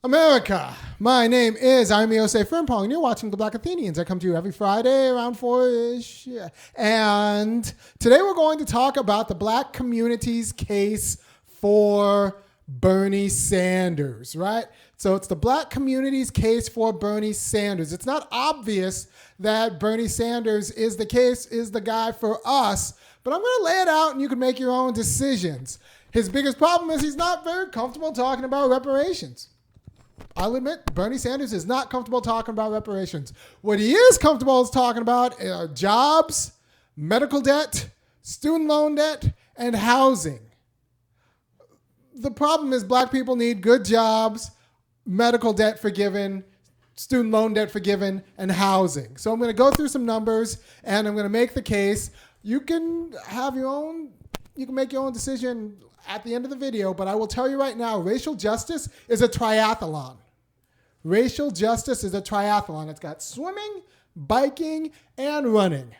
America, my name is Osei-Frimpong, and you're watching The Black Athenians. I come to you every Friday around 4-ish. Yeah. And today we're going to talk about the black community's case for Bernie Sanders, right? So it's the black community's case for Bernie Sanders. It's not obvious that Bernie Sanders is the guy for us, but I'm going to lay it out and you can make your own decisions. His biggest problem is he's not very comfortable talking about reparations. I'll admit, Bernie Sanders is not comfortable talking about reparations. What he is comfortable is talking about are jobs, medical debt, student loan debt, and housing. The problem is black people need good jobs, medical debt forgiven, student loan debt forgiven, and housing. So I'm going to go through some numbers, and I'm going to make the case. You can make your own decision at the end of the video, but I will tell you right now, racial justice is a triathlon. Racial justice is a triathlon. It's got swimming, biking, and running.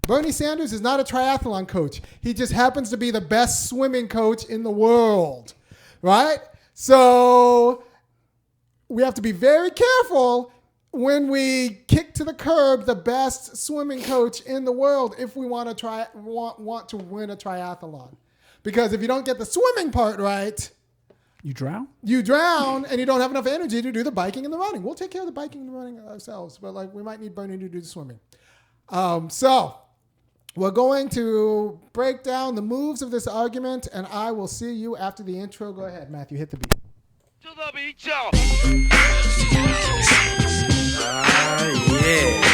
Bernie Sanders is not a triathlon coach. He just happens to be the best swimming coach in the world, right? So we have to be very careful when we kick to the curb the best swimming coach in the world if we want to win a triathlon. Because if you don't get the swimming part right, you drown, and you don't have enough energy to do the biking and the running. We'll take care of the biking and the running ourselves, but we might need Bernie to do the swimming. So we're going to break down the moves of this argument, and I will see you after the intro. Go ahead, Matthew, hit the beat. To the beat, y'all. Yeah.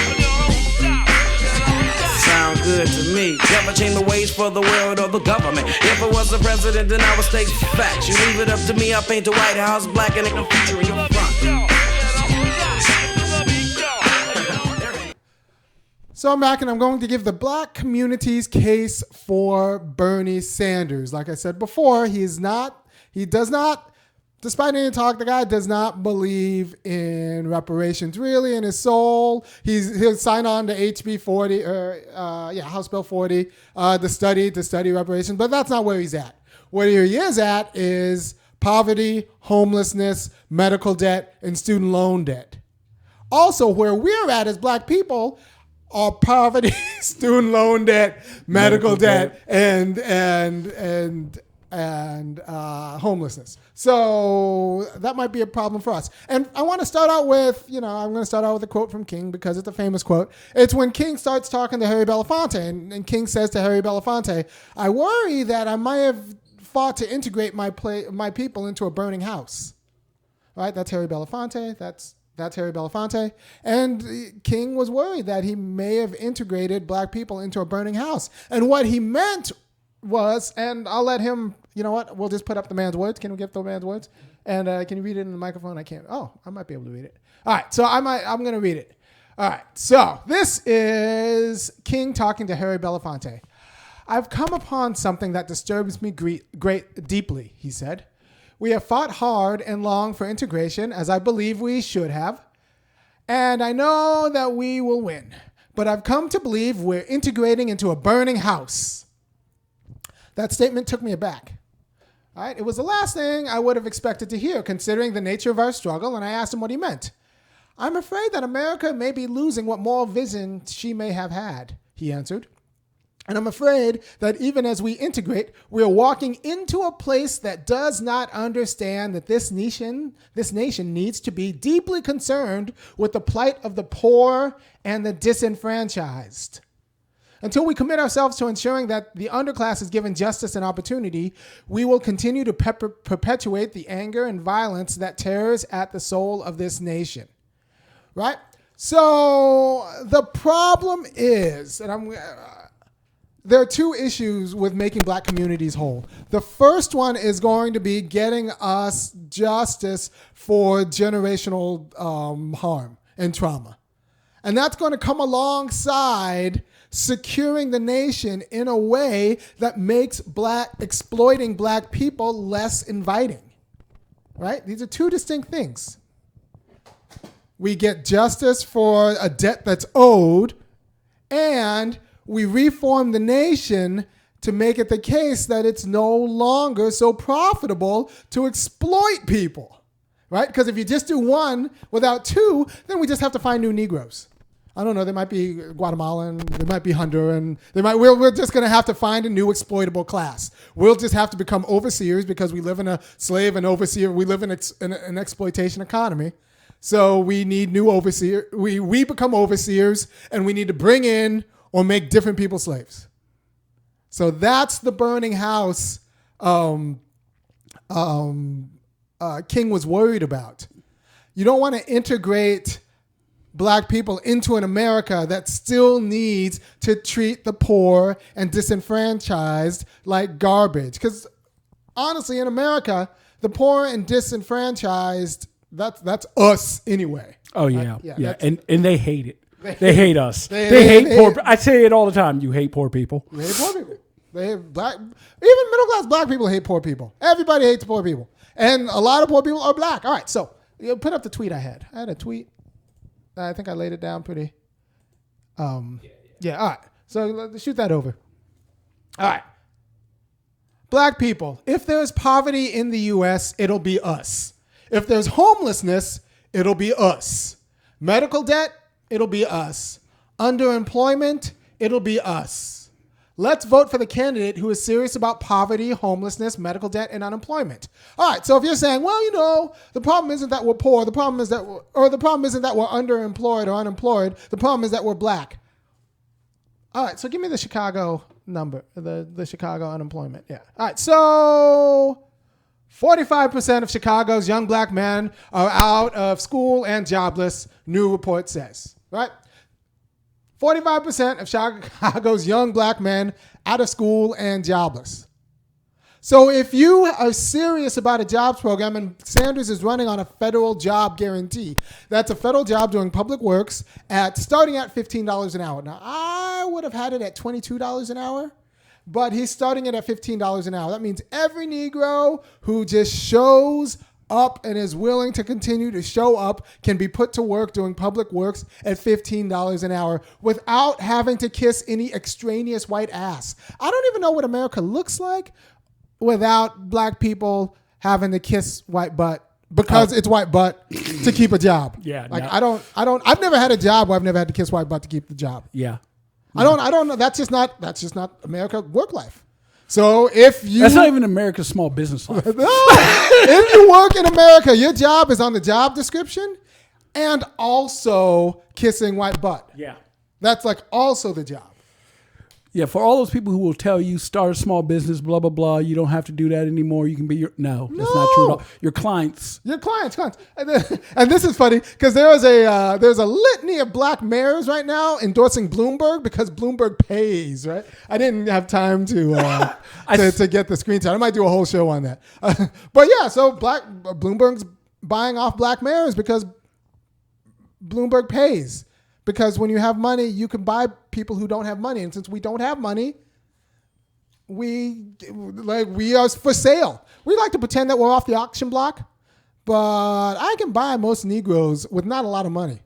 Sound good to me. Never change the ways for the world or the government. If I was the president, then I would state facts. You leave it up to me, I paint the White House black and it can feature in your front. So I'm back, and I'm going to give the black community's case for Bernie Sanders. Like I said before, he does not, despite any talk, the guy does not believe in reparations really in his soul. He'll sign on to HB 40, House Bill 40, to study reparations, but that's not where he's at. Where he is at is poverty, homelessness, medical debt, and student loan debt. Also, where we're at as black people are poverty, student loan debt, medical debt, and homelessness. So that might be a problem for us. And I want to start out with, a quote from King because it's a famous quote. It's when King starts talking to Harry Belafonte, and King says to Harry Belafonte, "I worry that I might have fought to integrate my people into a burning house." Right? That's Harry Belafonte. That's Harry Belafonte. And King was worried that he may have integrated black people into a burning house. And what he meant was, and I'll let him, we'll just put up the man's words. Can we get the man's words? And can you read it in the microphone? I can't. Oh, I might be able to read it. All right, so I'm going to read it. All right, so this is King talking to Harry Belafonte. "I've come upon something that disturbs me deeply," he said. "We have fought hard and long for integration, as I believe we should have, and I know that we will win. But I've come to believe we're integrating into a burning house." That statement took me aback. All right, it was the last thing I would have expected to hear, considering the nature of our struggle, and I asked him what he meant. "I'm afraid that America may be losing what moral vision she may have had," he answered. "And I'm afraid that even as we integrate, we're walking into a place that does not understand that this nation needs to be deeply concerned with the plight of the poor and the disenfranchised. Until we commit ourselves to ensuring that the underclass is given justice and opportunity, we will continue to perpetuate the anger and violence that tears at the soul of this nation." Right? So the problem is, and there are two issues with making black communities whole. The first one is going to be getting us justice for generational harm and trauma. And that's going to come alongside securing the nation in a way that makes exploiting black people less inviting. Right? These are two distinct things. We get justice for a debt that's owed, and we reform the nation to make it the case that it's no longer so profitable to exploit people. right? Because if you just do one without two, then we just have to find new Negroes. I don't know. They might be Guatemalan. They might be Honduran. We're just going to have to find a new exploitable class. We'll just have to become overseers because we live in a slave and overseer. We live in an exploitation economy. So we need new overseers. We become overseers, and we need to bring in or make different people slaves. So that's the burning house King was worried about. You don't want to integrate black people into an America that still needs to treat the poor and disenfranchised like garbage. Because honestly, in America, the poor and disenfranchised, that's us anyway. Oh, yeah. Yeah. And they hate it. They hate us. They hate poor people. I say it all the time. You hate poor people. They hate poor people. They hate black. Even middle-class black people hate poor people. Everybody hates poor people. And a lot of poor people are black. All right, so put up the tweet I had. I had a tweet. I think I laid it down pretty. Yeah, all right. So let's shoot that over. All right. Black people, if there's poverty in the U.S., it'll be us. If there's homelessness, it'll be us. Medical debt, it'll be us. Underemployment, it'll be us. Let's vote for the candidate who is serious about poverty, homelessness, medical debt, and unemployment. All right, so if you're saying, well, the problem isn't that we're poor, the problem isn't that we're underemployed or unemployed, the problem is that we're black. All right, so give me the Chicago number, the Chicago unemployment. Yeah. All right, so 45% of Chicago's young black men are out of school and jobless, new report says, right? 45% of Chicago's young black men out of school and jobless. So if you are serious about a jobs program, and Sanders is running on a federal job guarantee, that's a federal job doing public works starting at $15 an hour. Now, I would have had it at $22 an hour, but he's starting it at $15 an hour. That means every Negro who just shows up and is willing to continue to show up can be put to work doing public works at $15 an hour without having to kiss any extraneous white ass. I don't even know what America looks like without black people having to kiss white butt because it's white butt to keep a job. Yeah. Like no. I've never had a job where I've never had to kiss white butt to keep the job. Yeah. I don't know. That's just not America work life. So if you... That's not even America's small business life. No. If you work in America, your job is on the job description and also kissing white butt. Yeah. That's like also the job. Yeah, for all those people who will tell you start a small business, blah, blah, blah, you don't have to do that anymore. You can be No, that's not true at all. Your clients. And this is funny because there's a litany of black mayors right now endorsing Bloomberg because Bloomberg pays, right? I didn't have time to get the screenshot. I might do a whole show on that. But yeah, so Bloomberg's buying off black mayors because Bloomberg pays. Because when you have money, you can buy people who don't have money. And since we don't have money, we are for sale. We like to pretend that we're off the auction block, but I can buy most Negroes with not a lot of money.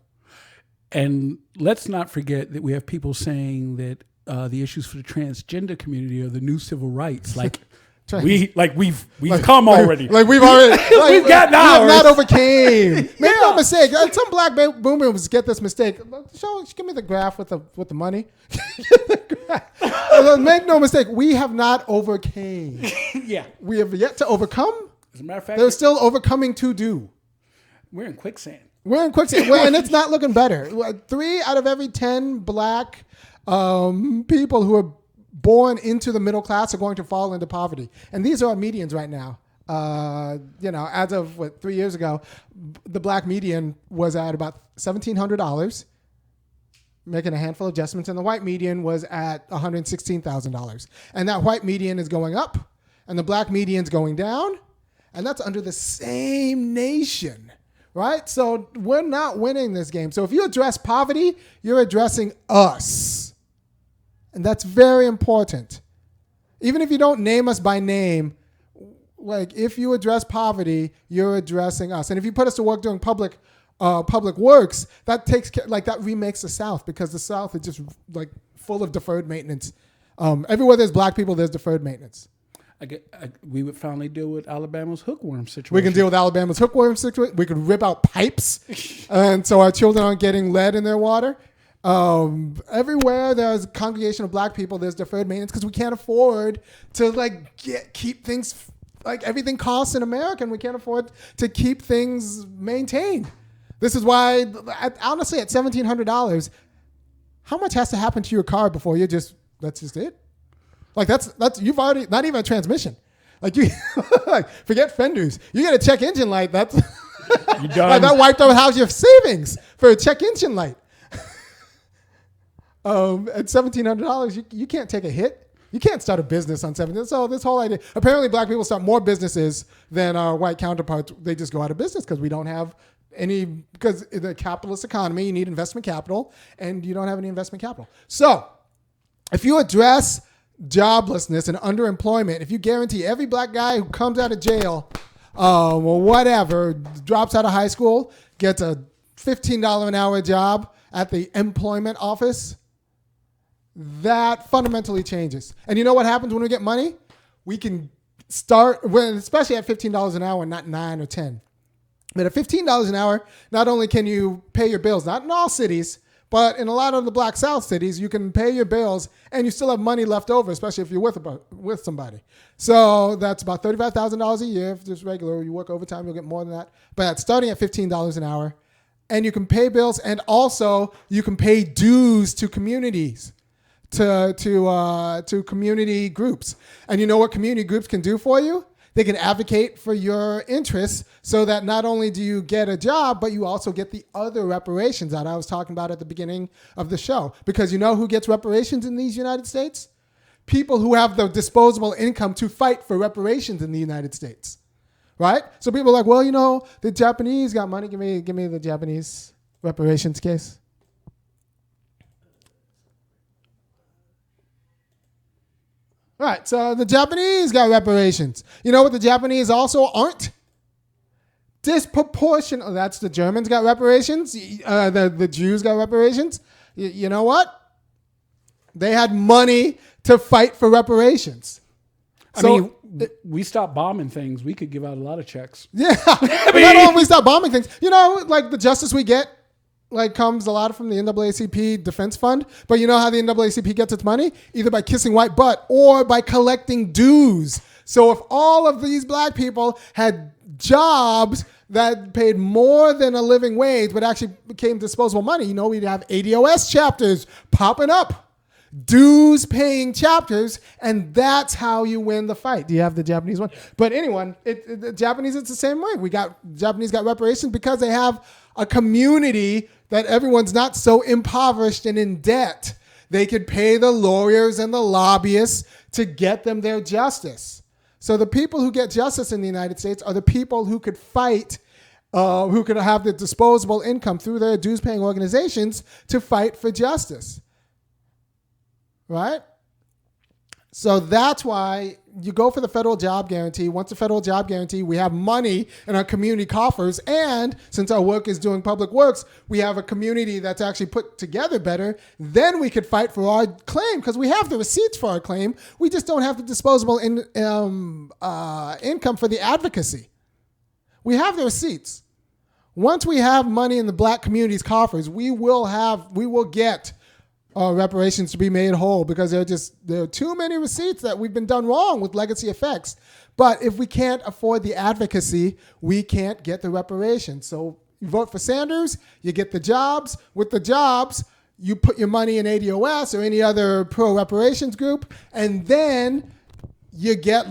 And let's not forget that we have people saying that the issues for the transgender community are the new civil rights. We've come already. We've gotten ours. We have not overcame. Make no mistake. Some black boomers get this mistake. Give me the graph with the money. Make no mistake. We have not overcame. Yeah. We have yet to overcome. As a matter of fact, there's still overcoming to do. We're in quicksand. And it's not looking better. 3 out of every 10 black people who are born into the middle class are going to fall into poverty. And these are our medians right now. As of 3 years ago, the black median was at about $1,700, making a handful of adjustments, and the white median was at $116,000. And that white median is going up, and the black median is going down, and that's under the same nation, right? So we're not winning this game. So if you address poverty, you're addressing us. And that's very important. Even if you don't name us by name, if you address poverty, you're addressing us. And if you put us to work doing public works, that that remakes the South because the South is just full of deferred maintenance. Everywhere there's black people, there's deferred maintenance. we would finally deal with Alabama's hookworm situation. We can deal with Alabama's hookworm situation. We could rip out pipes, and so our children aren't getting lead in their water. Everywhere there's a congregation of black people, there's deferred maintenance because we can't afford to keep things like everything costs in America, and we can't afford to keep things maintained. This is why, honestly, at $1,700, how much has to happen to your car before that's just it? Like that's you've already not even a transmission. Like you forget fenders. You get a check engine light. That's you done. Like that wiped out how's your savings for a check engine light. At $1,700, you can't take a hit. You can't start a business on $1,700. So this whole idea. Apparently, black people start more businesses than our white counterparts. They just go out of business because we don't have any. Because in the capitalist economy, you need investment capital, and you don't have any investment capital. So if you address joblessness and underemployment, if you guarantee every black guy who comes out of jail or whatever, drops out of high school, gets a $15 an hour job at the employment office, that fundamentally changes. And you know what happens when we get money? We can start, especially at $15 an hour, not 9 or 10. But at $15 an hour, not only can you pay your bills, not in all cities, but in a lot of the Black South cities, you can pay your bills and you still have money left over, especially if you're with somebody. So that's about $35,000 a year. If just regular, you work overtime, you'll get more than that. But starting at $15 an hour, and you can pay bills, and also you can pay dues to communities, to community groups. And you know what community groups can do for you? They can advocate for your interests so that not only do you get a job, but you also get the other reparations that I was talking about at the beginning of the show. Because you know who gets reparations in these United States? People who have the disposable income to fight for reparations in the United States. Right? So people are like, well, you know, the Japanese got money. Give me the Japanese reparations case. Right, so the Japanese got reparations. You know what the Japanese also aren't? Disproportionate. That's the Germans got reparations. The Jews got reparations. You know what? They had money to fight for reparations. We stopped bombing things. We could give out a lot of checks. Yeah, not only we stop bombing things. You know, like the justice we get comes a lot from the NAACP Defense Fund. But you know how the NAACP gets its money? Either by kissing white butt or by collecting dues. So if all of these black people had jobs that paid more than a living wage, but actually became disposable money, you know, we'd have ADOS chapters popping up. Dues paying chapters, and that's how you win the fight. Do you have the Japanese one? But anyone, the Japanese, it's the same way. Japanese got reparations because they have a community that everyone's not so impoverished and in debt. They could pay the lawyers and the lobbyists to get them their justice. So the people who get justice in the United States are the people who could fight, who could have the disposable income through their dues-paying organizations to fight for justice. Right? So that's why you go for the federal job guarantee. Once the federal job guarantee, we have money in our community coffers. And since our work is doing public works, we have a community that's actually put together better. Then we could fight for our claim because we have the receipts for our claim. We just don't have the disposable income for the advocacy. We have the receipts. Once we have money in the black community's coffers, we will get reparations to be made whole because there are too many receipts that we've been done wrong with legacy effects. But if we can't afford the advocacy, we can't get the reparations. So you vote for Sanders, you get the jobs. With the jobs, you put your money in ADOS or any other pro-reparations group, and then you get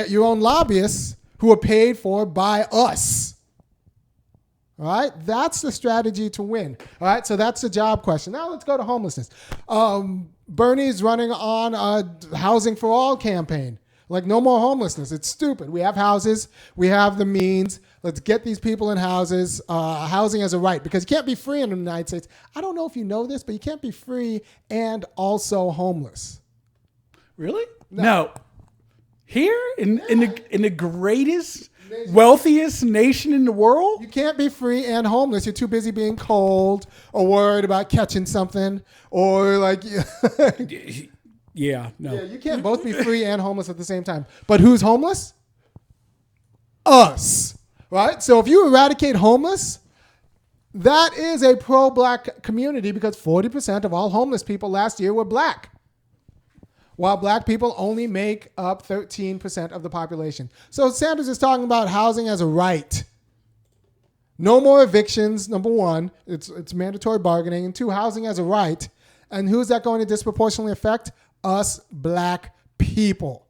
your own lobbyists who are paid for by us. All right, that's the strategy to win. All right, so that's the job question. Now let's go to homelessness. Bernie's running on a Housing for All campaign. Like, no more homelessness. It's stupid. We have houses. We have the means. Let's get these people in houses. Housing as a right, because you can't be free in the United States. I don't know if you know this, but you can't be free and also homeless. Really? No. Here in the greatest, wealthiest nation in the world? You can't be free and homeless. You're too busy being cold or worried about catching something or like... Yeah, no. Yeah, you can't both be free and homeless at the same time. But who's homeless? Us, right? So if you eradicate homeless, that is a pro-black community because 40% of all homeless people last year were black, while black people only make up 13% of the population. So Sanders is talking about housing as a right. No more evictions, number one. It's mandatory bargaining. And two, housing as a right. And who's that going to disproportionately affect? Us black people.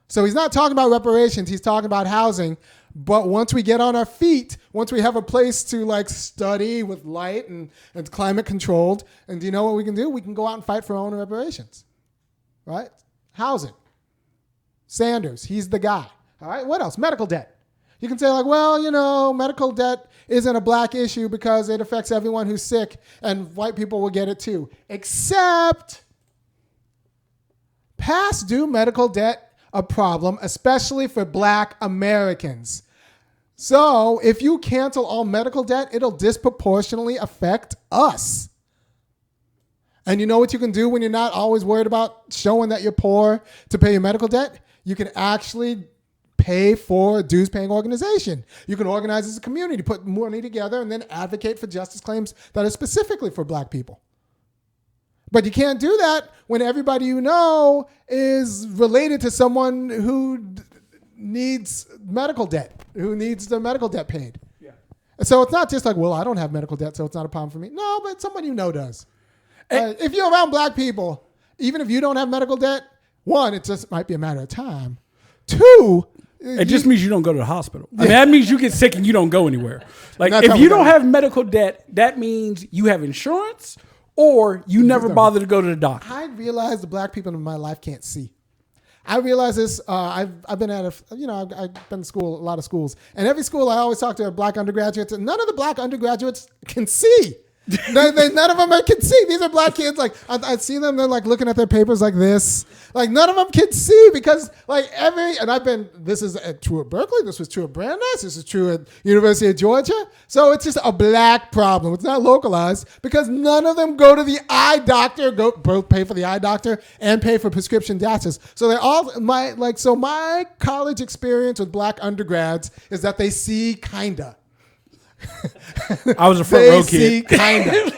So he's not talking about reparations. He's talking about housing. But once we get on our feet, once we have a place to like study with light and climate controlled, and do you know what we can do? We can go out and fight for our own reparations, right? Housing. Sanders, he's the guy. All right, what else? Medical debt. You can say like, well, you know, medical debt isn't a black issue because it affects everyone who's sick and white people will get it too. Except past due medical debt a problem, especially for black Americans. So if you cancel all medical debt, it'll disproportionately affect us. And you know what you can do when you're not always worried about showing that you're poor to pay your medical debt? You can actually pay for a dues-paying organization. You can organize as a community, put money together, and then advocate for justice claims that are specifically for black people. But you can't do that when everybody you know is related to someone who needs medical debt, who needs their medical debt paid. Yeah. So it's not just like, well, I don't have medical debt, so it's not a problem for me. No, but someone you know does. If you're around black people, even if you don't have medical debt, one, it just might be a matter of time. Two, it just means you don't go to the hospital. I mean, that means you get sick and you don't go anywhere. Like, if you don't have medical debt, that means you have insurance or you never bother to go to the doctor. I realize the black people in my life can't see. I realize this. I've been at I've been to school, a lot of schools, and every school I always talk to black undergraduates, and none of the black undergraduates can see. None of them can see. These are black kids. Like I see them, they're like looking at their papers like this. Like none of them can see because this is true at Berkeley. This was true at Brandeis. This is true at University of Georgia. So it's just a black problem. It's not localized because none of them go to the eye doctor, both pay for the eye doctor and pay for prescription doctors. So they all my college experience with black undergrads is that they see kinda. I was a front row kid. Kinda.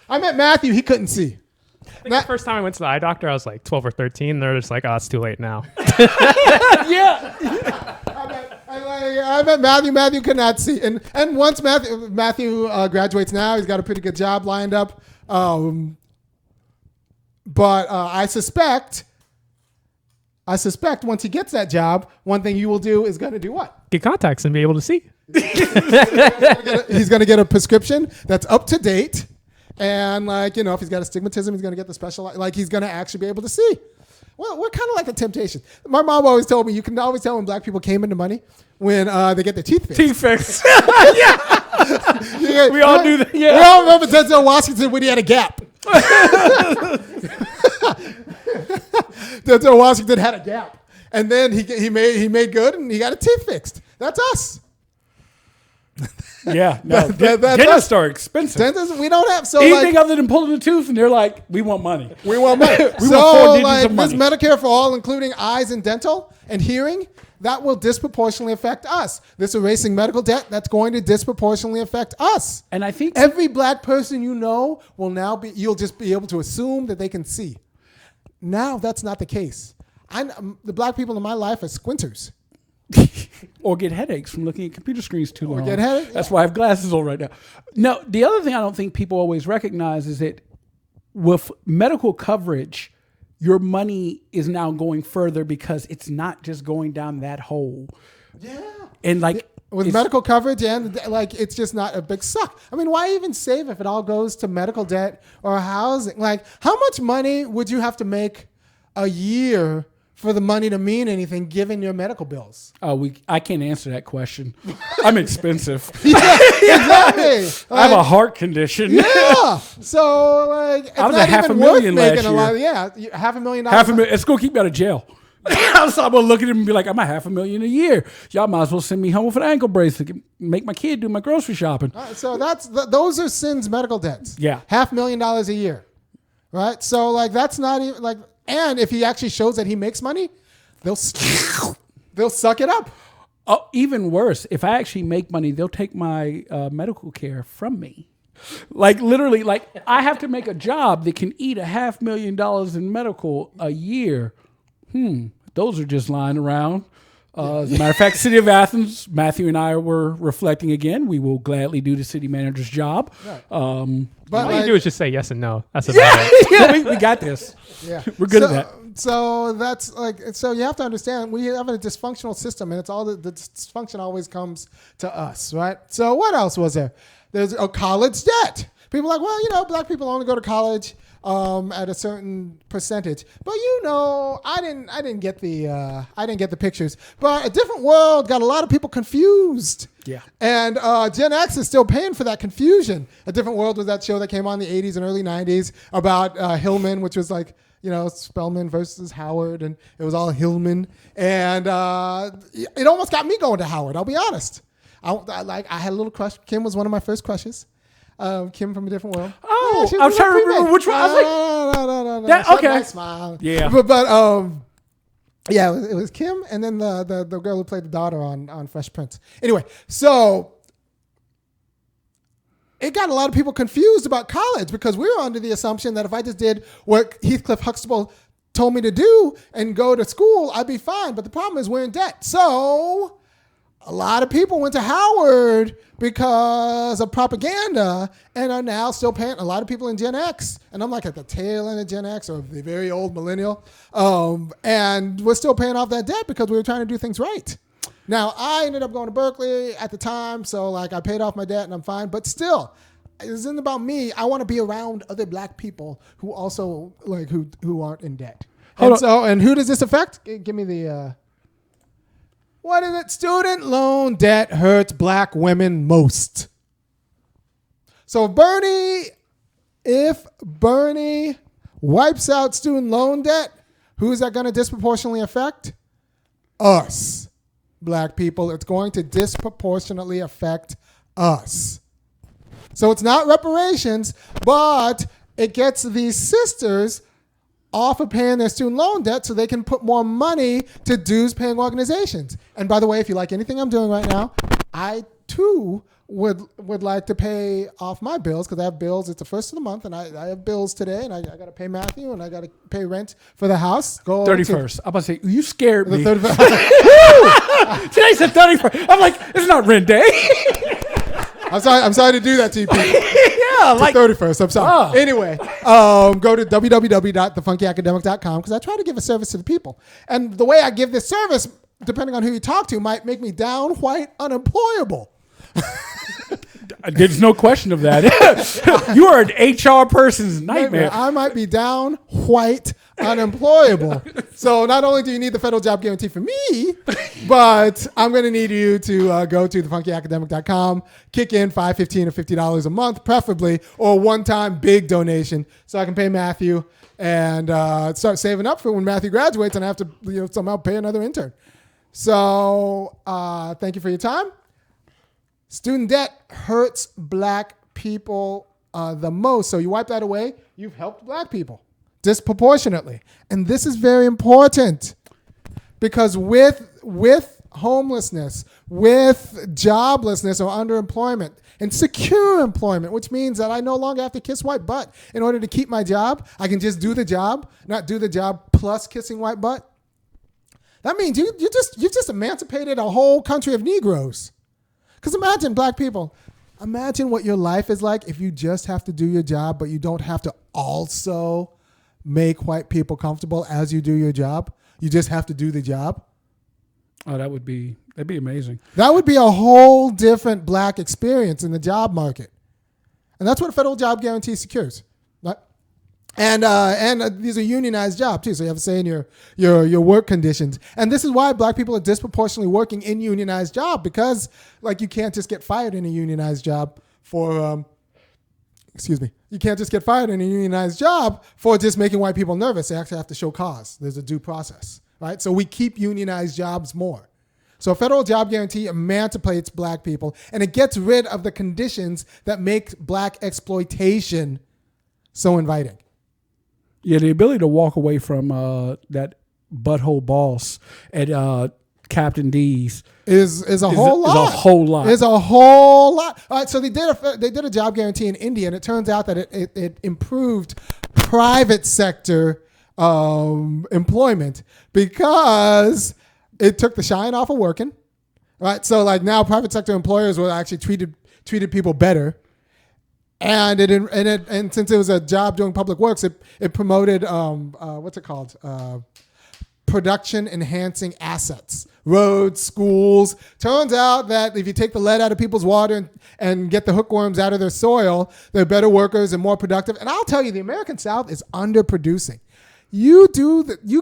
I met Matthew. He couldn't see. I think the first time I went to the eye doctor, I was like 12 or 13. They're just like, oh, it's too late now. Yeah. I met Matthew. Matthew could not see. And once Matthew graduates now, he's got a pretty good job lined up. But I suspect once he gets that job, one thing you will do is going to do what? Get contacts and be able to see. He's going to get a prescription that's up to date. And if he's got astigmatism, he's going to get the special, he's going to actually be able to see. Well, we're kind of like a temptation. My mom always told me, you can always tell when black people came into money when they get their teeth fixed. Teeth fixed. Yeah. We all do that. Yeah. We all remember Denzel Washington when he had a gap. Denzel Washington had a gap. And then he made good and he got a teeth fixed. That's us. Yeah, no. Dentists are expensive. Dentists, we don't have anything other than pulling a tooth, and they're like, "We want money. We want money." We want 4 digits of money. This Medicare for all, including eyes and dental and hearing, that will disproportionately affect us. This erasing medical debt, that's going to disproportionately affect us. And I think every black person you know will now be. You'll just be able to assume that they can see. Now that's not the case. The black people in my life are squinters. Or get headaches from looking at computer screens too long. That's Yeah. why I have glasses on right now. No, the other thing I don't think people always recognize is that with medical coverage, your money is now going further because it's not just going down that hole. Yeah. And with medical coverage and it's just not a big suck. I mean, why even save if it all goes to medical debt or housing? How much money would you have to make a year for the money to mean anything given your medical bills? I can't answer that question. I'm expensive. Yeah, exactly. I have a heart condition. Yeah. So it's I was not at even worth $500,000 making last year. $500,000. $500,000. It's going to keep me out of jail. So I'm going to look at him and be like, I'm at $500,000 a year. Y'all might as well send me home with an ankle bracelet, make my kid do my grocery shopping. So those are Sin's medical debts. Yeah. $500,000 a year. right? So like that's not even like, and if he actually shows that he makes money, they'll suck it up. Oh, even worse, if I actually make money, they'll take my medical care from me. Like literally, like I have to make a job that can eat $500,000 in medical a year. Those are just lying around. As a matter of fact, City of Athens, Matthew and I were reflecting again. We will gladly do the city manager's job. Right. All you do is just say yes and no. That's about it. Yeah, we got this. Yeah, We're good at that. So that's like, so you have to understand we have a dysfunctional system, and it's all the dysfunction always comes to us, right? So what else was there? There's a college debt. People are like, well, black people only go to college at a certain percentage, but I didn't get the pictures. But A Different World got a lot of people confused. Yeah. And Gen X is still paying for that confusion. A Different World was that show that came on in the 80s and early 90s about Hillman, which was like, Spelman versus Howard, and it was all Hillman. And it almost got me going to Howard, I'll be honest. I had a little crush. Kim was one of my first crushes. Kim from A Different World. Oh, yeah, I was trying to remember which one. I was like, no. That, Shut okay. my smile. Yeah. But yeah, it was Kim, and then the girl who played the daughter on Fresh Prince. Anyway, so it got a lot of people confused about college because we were under the assumption that if I just did what Heathcliff Huxtable told me to do and go to school, I'd be fine. But the problem is we're in debt. So a lot of people went to Howard because of propaganda and are now still paying. A lot of people in Gen X, and I'm like at the tail end of Gen X or the very old millennial, and we're still paying off that debt because we were trying to do things right. Now, I ended up going to Berkeley at the time, so like I paid off my debt and I'm fine. But still, it isn't about me. I want to be around other black people who also like who aren't in debt. And who does this affect? Give me the. What is it? Student loan debt hurts black women most. So if Bernie wipes out student loan debt, who is that going to disproportionately affect? Us, black people. It's going to disproportionately affect us. So it's not reparations, but it gets these sisters off of paying their student loan debt so they can put more money to dues-paying organizations. And by the way, if you like anything I'm doing right now, I too would like to pay off my bills because I have bills. It's the first of the month, and I have bills today, and I got to pay Matthew, and I got to pay rent for the house. 31st. I'm about to say, you scared me. The 31st. Today's the 31st. I'm like, it's not rent day. I'm sorry to do that to you people. Yeah, like 31st. I'm sorry. Anyway, go to www.thefunkyacademic.com because I try to give a service to the people. And the way I give this service, depending on who you talk to, might make me down white unemployable. There's no question of that. You are an HR person's nightmare. I might be down white unemployable. So not only do you need the federal job guarantee for me, but I'm going to need you to go to thefunkyacademic.com, kick in $5, $15, or $50 a month, preferably, or a one-time big donation so I can pay Matthew and start saving up for when Matthew graduates and I have to somehow pay another intern. So thank you for your time. Student debt hurts black people the most. So you wipe that away, you've helped black people disproportionately. And this is very important because with homelessness, with joblessness or underemployment, and secure employment, which means that I no longer have to kiss white butt in order to keep my job. I can just do the job, not do the job plus kissing white butt. That means you've just emancipated a whole country of Negroes. Because imagine, black people, imagine what your life is like if you just have to do your job, but you don't have to also make white people comfortable as you do your job. You just have to do the job. Oh, that'd be amazing. That would be a whole different black experience in the job market. And that's what a federal job guarantee secures. Right? And these are unionized jobs too, so you have to say in your work conditions. And this is why black people are disproportionately working in unionized job because you can't just get fired in a unionized job for you can't just get fired in a unionized job for just making white people nervous. They actually have to show cause. There's a due process, right? So we keep unionized jobs more. So a federal job guarantee emancipates black people and it gets rid of the conditions that make black exploitation so inviting. Yeah, the ability to walk away from that butthole boss at Captain D's is a whole lot. Is a whole lot. Is a whole lot. All right, so they did a job guarantee in India, and it turns out that it improved private sector employment because it took the shine off of working. Right, so like now private sector employers will actually treated people better. And and since it was a job doing public works, it promoted what's it called? Production enhancing assets, roads, schools. Turns out that if you take the lead out of people's water and get the hookworms out of their soil, they're better workers and more productive. And I'll tell you, the American South is underproducing. You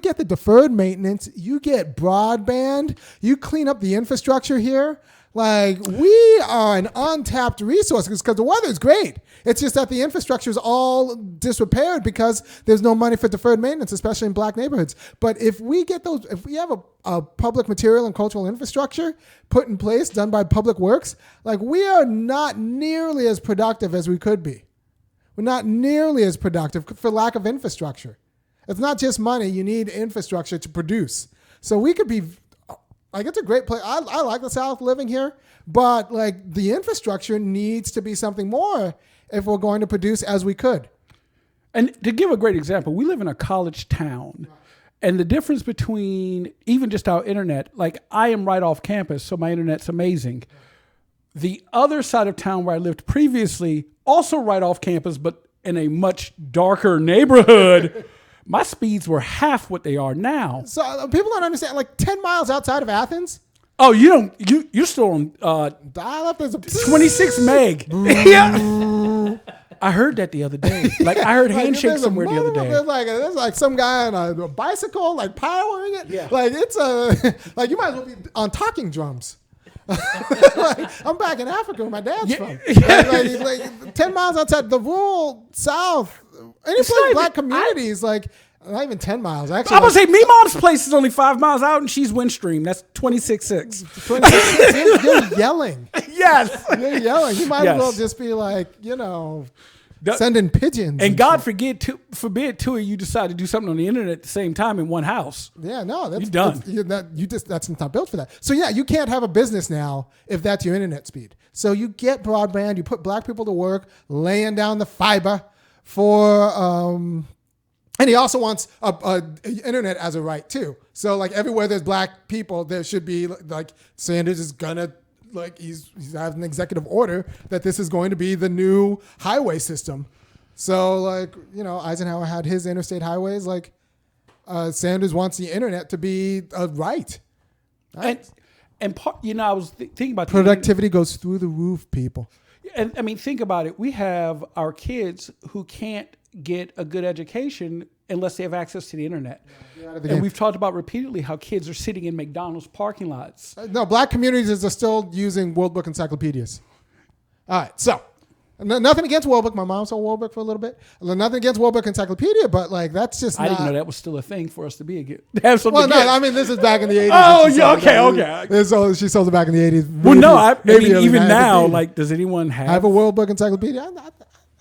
get the deferred maintenance, you get broadband, you clean up the infrastructure here. Like, we are an untapped resource because the weather is great. It's just that the infrastructure is all disrepaired because there's no money for deferred maintenance, especially in black neighborhoods. But if we have a public material and cultural infrastructure put in place, done by public works, like, we are not nearly as productive as we could be. We're not nearly as productive for lack of infrastructure. It's not just money. You need infrastructure to produce. So we could be... Like, it's a great place. I like the South living here, but like the infrastructure needs to be something more if we're going to produce as we could. And to give a great example, we live in a college town, and the difference between even just our internet, like I am right off campus, so my internet's amazing. The other side of town where I lived previously, also right off campus, but in a much darker neighborhood, my speeds were half what they are now. So people don't understand. Like 10 miles outside of Athens. Oh, you're still on dial up. There's a 26 meg. Yeah. I heard that the other day. Like I heard handshake somewhere the other day. There's like some guy on a bicycle, like powering it. Yeah. Like it's like you might as well be on talking drums. Like, I'm back in Africa where my dad's from. Like 10 miles outside the rural South. Any place black communities, like not even 10 miles. Actually, I'm gonna say me mom's place is only 5 miles out, and she's Windstream. That's 26.6. 26.6. You're yelling. Yes, you're yelling. You might as well just be like, sending pigeons. And God forbid two of you decide to do something on the internet at the same time in one house. Yeah, no, that's done. That's not built for that. So yeah, you can't have a business now if that's your internet speed. So you get broadband, you put black people to work, laying down the fiber for, and he also wants a internet as a right too. So like everywhere there's black people, there should be like Sanders is gonna. Like he's having an executive order that this is going to be the new highway system. So like, Eisenhower had his interstate highways. Like Sanders wants the internet to be a right. And part, I was thinking about productivity goes through the roof, people. And I mean, think about it. We have our kids who can't get a good education unless they have access to the internet. And we've talked about repeatedly how kids are sitting in McDonald's parking lots. No, black communities are still using World Book encyclopedias. All right, so nothing against World Book. My mom saw World Book for a little bit. Nothing against World Book encyclopedia, but like that's just. I didn't know that was still a thing for us to be to have something. Well, no, I mean this is back in the 80s. Oh, yeah, okay. So she sold it back in the 80s. Well, no, I mean even now, like, does anyone have a World Book encyclopedia?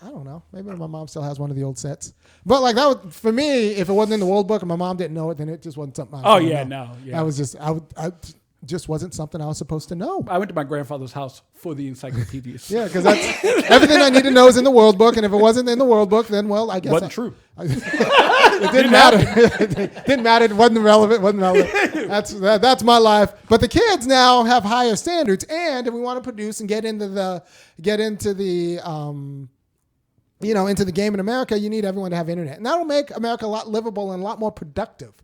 I don't know. Maybe my mom still has one of the old sets. But like that was, for me, if it wasn't in the World Book and my mom didn't know it, then it just wasn't something I know. That was just I just wasn't something I was supposed to know. I went to my grandfather's house for the encyclopedias. Yeah, because that's everything I need to know is in the World Book, and if it wasn't in the World Book, then I guess wasn't true. It didn't matter. It didn't matter. It wasn't relevant. That's my life. But the kids now have higher standards, and if we want to produce and get into the into the game in America, you need everyone to have internet. And that'll make America a lot livable and a lot more productive.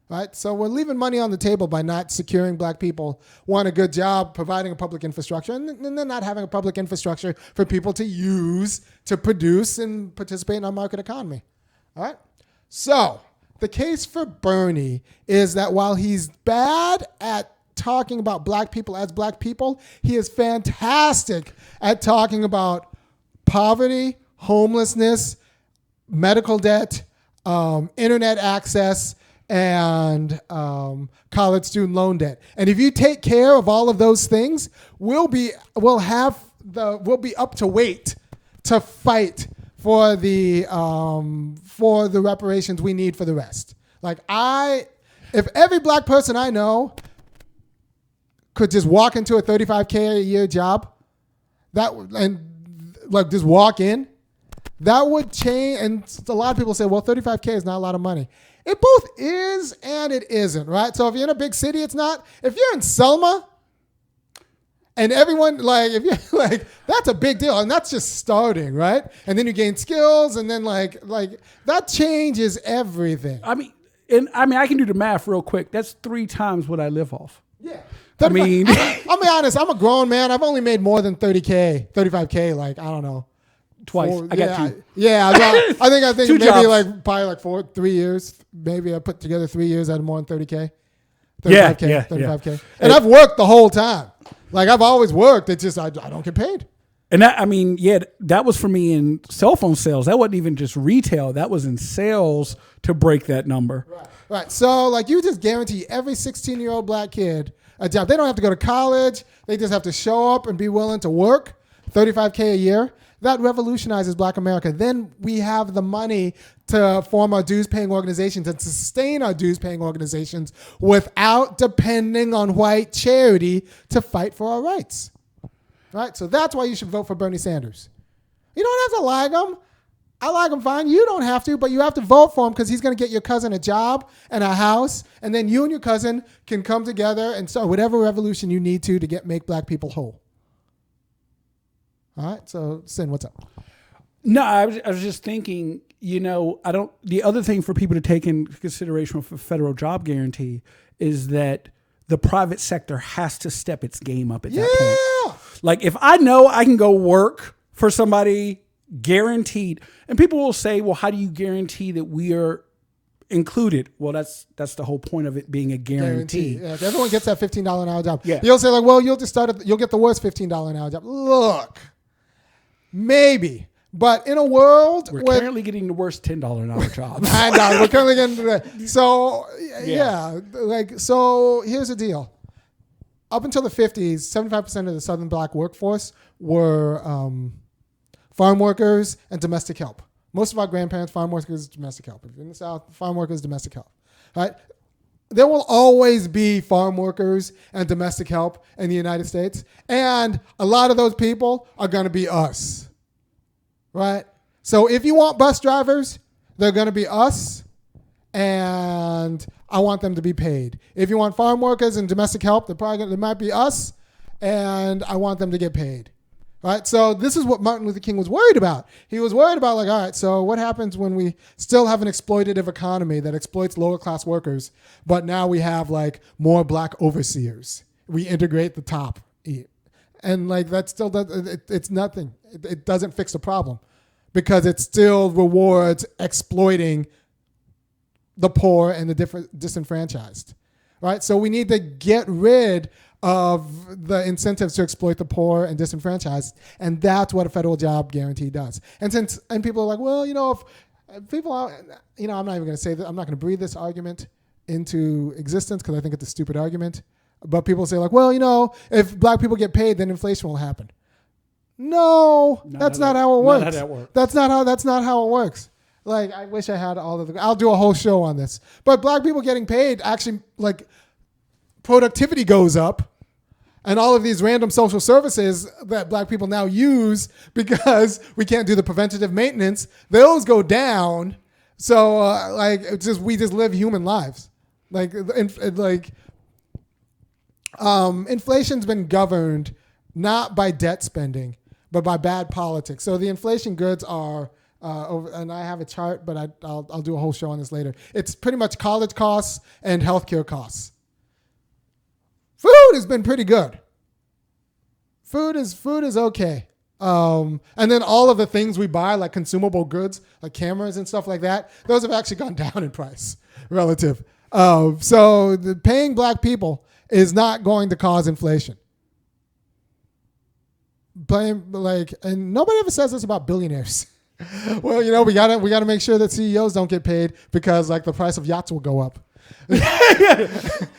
Right? So we're leaving money on the table by not securing black people, want a good job, providing a public infrastructure, and then not having a public infrastructure for people to use to produce and participate in our market economy. All right? So the case for Bernie is that while he's bad at talking about black people as black people, he is fantastic at talking about poverty, homelessness, medical debt, internet access, and college student loan debt. And if you take care of all of those things, we'll be up to weight to fight for the reparations we need for the rest. Like if every black person I know could just walk into a $35K a year job, just walk in, that would change. And a lot of people say, well, $35K is not a lot of money. It both is and it isn't, right? So if you're in a big city, it's not. If you're in Selma and everyone, if you're that's a big deal. And that's just starting, right? And then you gain skills and then that changes everything. I can do the math real quick. That's 3 times what I live off. Yeah. I mean, I'll be honest. I'm a grown man. I've only made more than 35K. I don't know. Twice. I got 2. Yeah. I think Two maybe jobs. probably 3 years. Maybe I put together 3 years out of more than 30K. 35K. Yeah. And I've worked the whole time. I've always worked. It's just I don't get paid. And that was for me in cell phone sales. That wasn't even just retail. That was in sales to break that number. Right. So you just guarantee every 16-year-old black kid a job. They don't have to go to college. They just have to show up and be willing to work. $35K a year. That revolutionizes Black America. Then we have the money to form our dues-paying organizations and sustain our dues-paying organizations without depending on white charity to fight for our rights. Right? So that's why you should vote for Bernie Sanders. You don't have to like him. I like him fine. You don't have to, but you have to vote for him because he's going to get your cousin a job and a house, and then you and your cousin can come together and start whatever revolution you need to make black people whole. All right, so Sin, what's up? No, I was just thinking, the other thing for people to take into consideration for federal job guarantee is that the private sector has to step its game up at that point. If I know I can go work for somebody guaranteed, and people will say, well, how do you guarantee that we are included? Well, that's the whole point of it being a guarantee. Yeah, if everyone gets that $15 an hour job. Yeah. You'll say well, you'll get the worst $15 an hour job. Look, maybe. But in a world we're currently getting the worst $10 an hour jobs. I know, we're currently getting to that. So so here's the deal. Up until the 50s, 75% of the Southern black workforce were farm workers and domestic help. Most of our grandparents, farm workers, domestic help. If you're in the South, farm workers, domestic help. Right? There will always be farm workers and domestic help in the United States. And a lot of those people are going to be us. Right? So if you want bus drivers, they're going to be us. And I want them to be paid. If you want farm workers and domestic help, they might be us. And I want them to get paid. Right? So this is what Martin Luther King was worried about. He was worried about all right, so what happens when we still have an exploitative economy that exploits lower class workers, but now we have more black overseers. We integrate the top. And that still does, it's nothing. It doesn't fix the problem because it still rewards exploiting the poor and the disenfranchised. Right? So we need to get rid of the incentives to exploit the poor and disenfranchised, and that's what a federal job guarantee does. And people are like, well, if people are, I'm not even going to say that. I'm not going to breathe this argument into existence because I think it's a stupid argument. But people say if black people get paid, then inflation will happen. No, that's not how it works. That's not how it works. I wish I had all of the. I'll do a whole show on this. But black people getting paid actually productivity goes up. And all of these random social services that black people now use because we can't do the preventative maintenance, those go down. So we just live human lives. Inflation's been governed not by debt spending, but by bad politics. So the inflation goods are and I have a chart, but I'll do a whole show on this later. It's pretty much college costs and healthcare costs. Food has been pretty good. Food is okay. And then all of the things we buy, like consumable goods, like cameras and stuff like that, those have actually gone down in price relative. So paying black people is not going to cause inflation. And nobody ever says this about billionaires. Well, we gotta make sure that CEOs don't get paid because the price of yachts will go up.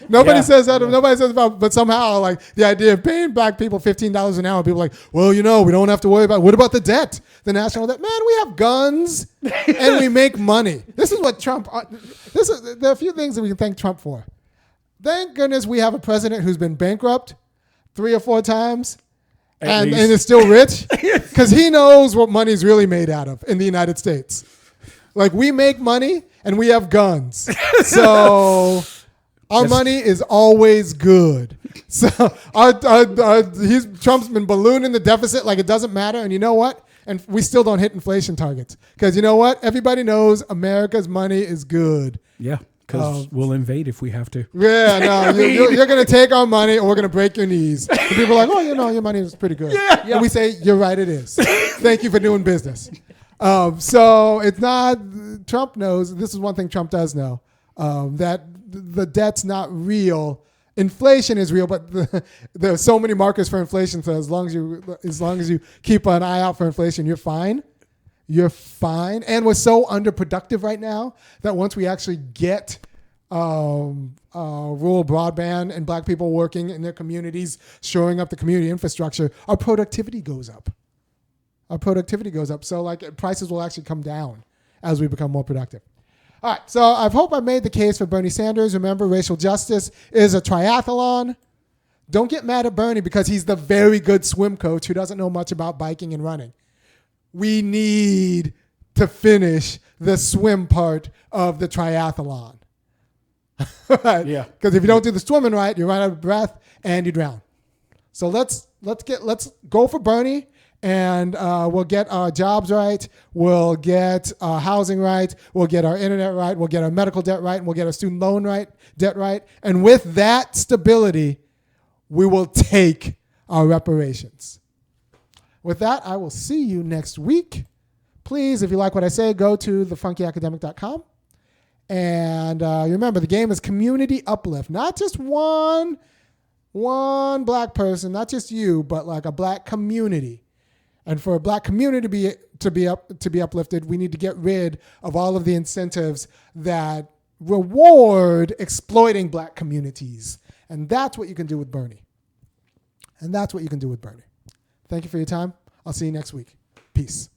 Nobody says that. Nobody says about, but somehow like the idea of paying black people $15 an hour, people are like, well, we don't have to worry about, what about the debt? The national debt? Man, we have guns and we make money. This is what Trump, there are a few things that we can thank Trump for. Thank goodness we have a president who's been bankrupt 3 or 4 times and is still rich because he knows what money's really made out of in the United States. Like, we make money and we have guns. So our money is always good. So Trump's been ballooning the deficit like it doesn't matter. And you know what? And we still don't hit inflation targets. Because you know what? Everybody knows America's money is good. Yeah, because we'll invade if we have to. Yeah, no, you're going to take our money or we're going to break your knees. And people are like, your money is pretty good. Yeah. And we say, you're right, it is. Thank you for doing business. So it's not, Trump knows, this is one thing Trump does know, that the debt's not real. Inflation is real, but there are so many markers for inflation. So as long as you keep an eye out for inflation, you're fine. You're fine. And we're so underproductive right now that once we actually get rural broadband and black people working in their communities, shoring up the community infrastructure, our productivity goes up. So like prices will actually come down as we become more productive. All right. So I hope I made the case for Bernie Sanders. Remember, racial justice is a triathlon. Don't get mad at Bernie because he's the very good swim coach who doesn't know much about biking and running. We need to finish the swim part of the triathlon. Right? Yeah. Because if you don't do the swimming right, you run out of breath and you drown. So let's go for Bernie. And we'll get our jobs right. We'll get our housing right. We'll get our internet right. We'll get our medical debt right. And we'll get our student loan debt right. And with that stability, we will take our reparations. With that, I will see you next week. Please, if you like what I say, go to thefunkyacademic.com. And remember, the game is community uplift. Not just one black person, not just you, but like a black community. And for a black community to be uplifted, we need to get rid of all of the incentives that reward exploiting black communities. And that's what you can do with Bernie. Thank you for your time. I'll see you next week. Peace.